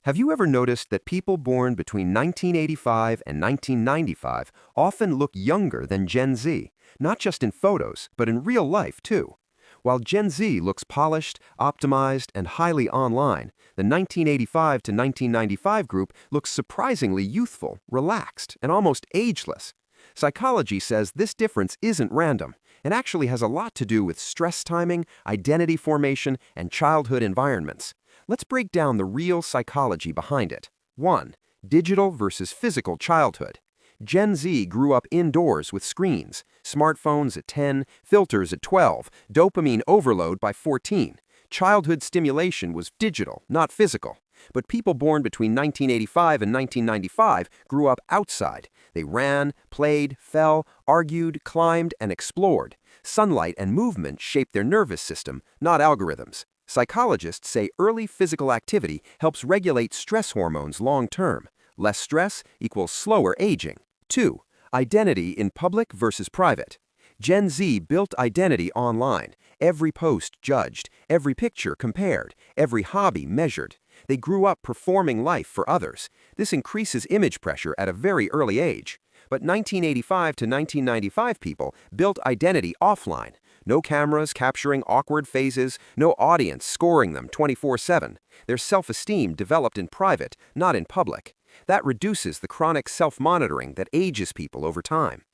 Have you ever noticed that people born between 1985 and 1995 often look younger than Gen Z, not just in photos, but in real life too? While Gen Z looks polished, optimized, and highly online, the 1985 to 1995 group looks surprisingly youthful, relaxed, and almost ageless. Psychology says this difference isn't random and actually has a lot to do with stress timing, identity formation, and childhood environments. Let's break down the real psychology behind it. 1. Digital versus physical childhood. Gen Z grew up indoors with screens, smartphones at 10, filters at 12, dopamine overload by 14. Childhood stimulation was digital, not physical. But people born between 1985 and 1995 grew up outside. They ran, played, fell, argued, climbed, and explored. Sunlight and movement shaped their nervous system, not algorithms. Psychologists say early physical activity helps regulate stress hormones long-term. Less stress equals slower aging. 2. Identity in public versus private. Gen Z built identity online. Every post judged, every picture compared, every hobby measured. They grew up performing life for others. This increases image pressure at a very early age. But 1985 to 1995 people built identity offline. No cameras capturing awkward phases, no audience scoring them 24/7. Their self-esteem developed in private, not in public. That reduces the chronic self-monitoring that ages people over time.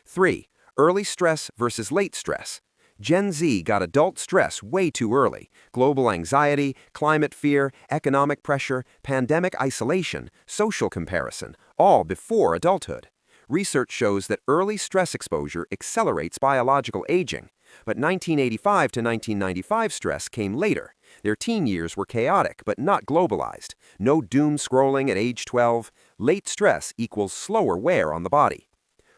3. Early stress versus late stress. Gen Z got adult stress way too early. Global anxiety, climate fear, economic pressure, pandemic isolation, social comparison, all before adulthood. Research shows that early stress exposure accelerates biological aging, but 1985 to 1995 stress came later. Their teen years were chaotic but not globalized. No doom scrolling at age 12. Late stress equals slower wear on the body.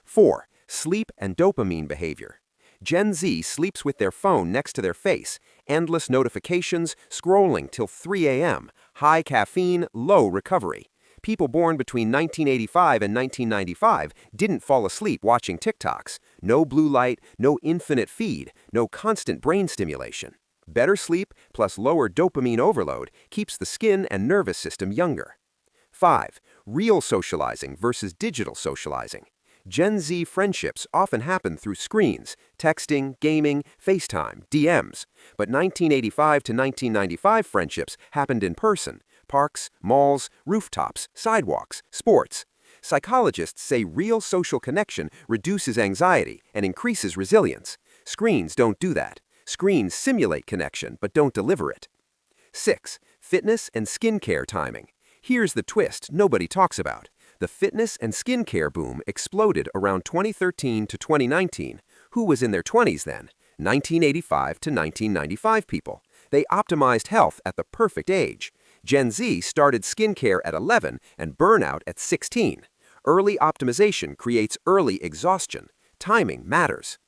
4. Sleep and dopamine behavior. Gen Z sleeps with their phone next to their face, endless notifications, scrolling till 3 a.m., high caffeine, low recovery. People born between 1985 and 1995 didn't fall asleep watching TikToks. No blue light, no infinite feed, no constant brain stimulation. Better sleep plus lower dopamine overload keeps the skin and nervous system younger. 5. Real socializing versus digital socializing. Gen Z friendships often happen through screens, texting, gaming, FaceTime, DMs. But 1985 to 1995 friendships happened in person. Parks, malls, rooftops, sidewalks, sports. Psychologists say real social connection reduces anxiety and increases resilience. Screens don't do that. Screens simulate connection but don't deliver it. 6. Fitness and skincare timing. Here's the twist nobody talks about. The fitness and skincare boom exploded around 2013 to 2019. Who was in their 20s then? 1985 to 1995 people. They optimized health at the perfect age. Gen Z started skincare at 11 and burnout at 16. Early optimization creates early exhaustion. Timing matters.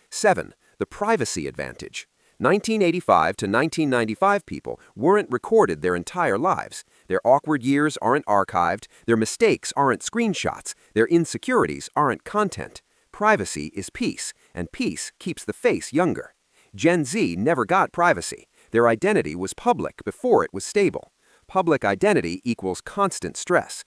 7. The privacy advantage. 1985 to 1995 people weren't recorded their entire lives. Their awkward years aren't archived, their mistakes aren't screenshots, their insecurities aren't content. Privacy is peace, and peace keeps the face younger. Gen Z never got privacy. Their identity was public before it was stable. Public identity equals constant stress.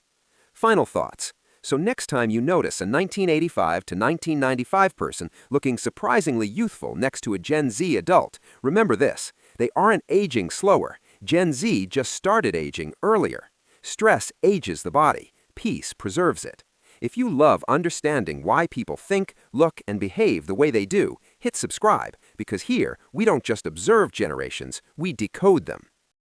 Final thoughts. So next time you notice a 1985 to 1995 person looking surprisingly youthful next to a Gen Z adult, remember this: they aren't aging slower. Gen Z just started aging earlier. Stress ages the body. Peace preserves it. If you love understanding why people think, look, and behave the way they do, hit subscribe, because here we don't just observe generations, we decode them.